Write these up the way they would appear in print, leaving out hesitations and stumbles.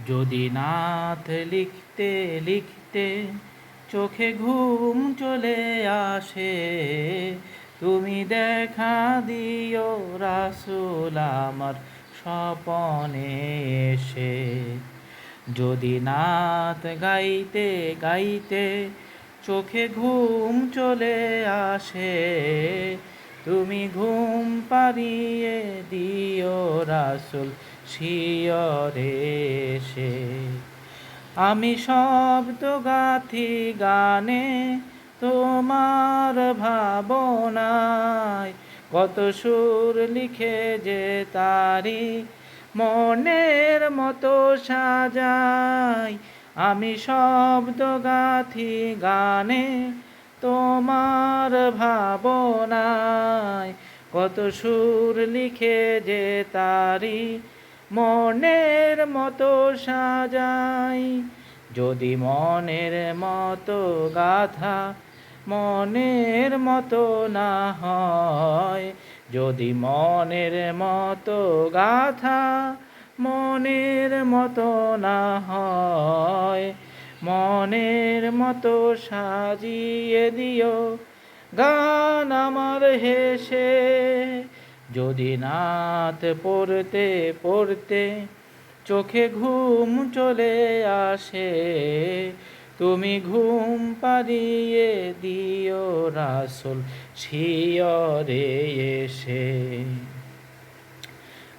যদি নাথ লিখতে লিখতে চোখে ঘুম চলে আসে, তুমি দেখা দিও রাসূল আমার স্বপনে এসে। যদি নাথ গাইতে গাইতে চোখে ঘুম চলে আসে, তুমি ঘুম পাড়িয়ে দিও রাসূল শিয়রে এসে। আমি শব্দ গাথি গানে তোমার ভাবনায়, কত সুর লিখে যে তারি মনের মতো সাজাই। আমি শব্দ গাথি গানে তোমার ভাবনায়, কত সুর লিখে যে তারি মনের মতো সাজাই। যদি মনের মতো গাথা মনের মতো না হয়, যদি মনের মতো গাথা মনের মতো না হয়, মনের মতো সাজিয়ে দিও গান আমার হেসে। যদি নাত পড়তে পড়তে চোখে ঘুম চলে আসে, তুমি ঘুম পাড়িয়ে দিও রাসূল শিয়রে এসে।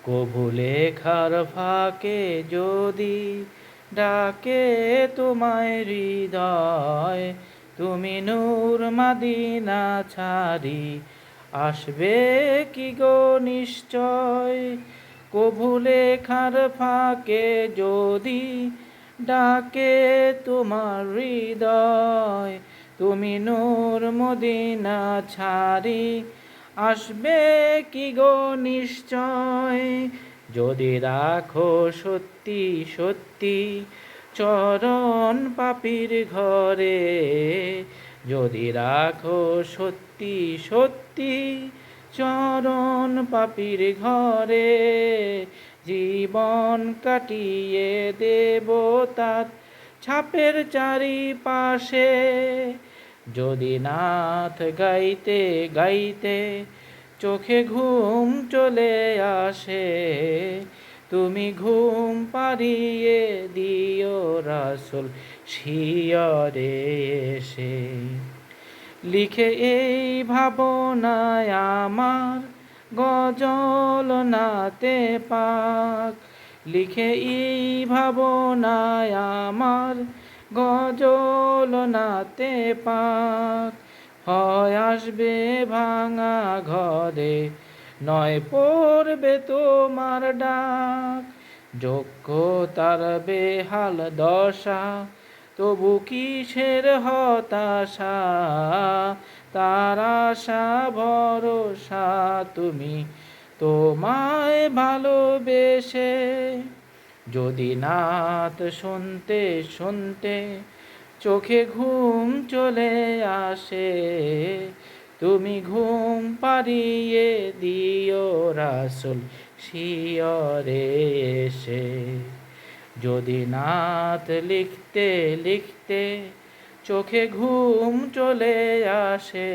কভু লেখার ফাঁকে যদি ডাকে তোমায় হৃদয়, তুমি নূর মদিনা ছাড়ি আসবে কি গো নিশ্চয়। কভু লেখার ফাঁকে যদি ডাকে তোমার হৃদয়, তুমি নূর মদিনা ছাড়ি আসবে কি গো নিশ্চয়। যদি রাখো সত্যি সত্যি চরণ পাপীর ঘরে, যদি রাখো সত্যি সত্যি চরণ পাপীর ঘরে, জীবন কাটিয়ে দেব তার ছাপের চারিপাশে। যদি নাথ গাইতে গাইতে চোখে ঘুম চলে আসে, তুমি ঘুম পাড়িয়ে দিও রাসূল শিয়রে এসে। লিখে এই ভাবনায় আমার গজল নাতে পাক, লিখে এই ভাবনায় আমার গজল নাতে পাক। হয় আসবে ভাঙা ঘরে, নয় পড়বে তোমার ডাক। যোগ্যতার বেহাল দশা, তবু কিসের হতাশা, তার আশা ভরসা তুমি তোমায় ভালোবেসে। যদি নাত শুনতে শুনতে চোখে ঘুম চলে আসে, তুমি ঘুম পাড়িয়ে দিও রাসূল শিয়রে এসে। যদি নাত লিখতে লিখতে চোখে ঘুম চলে আসে,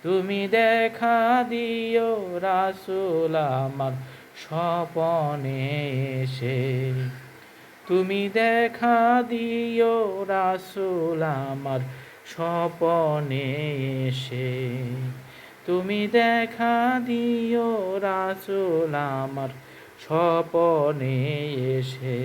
তুমি দেখা দিও রাসূল আমার স্বপনে এসে। তুমি দেখা দিও রাসূল আমার স্বপনে এসে। তুমি দেখা দিও রাসূল আমার স্বপনে এসে।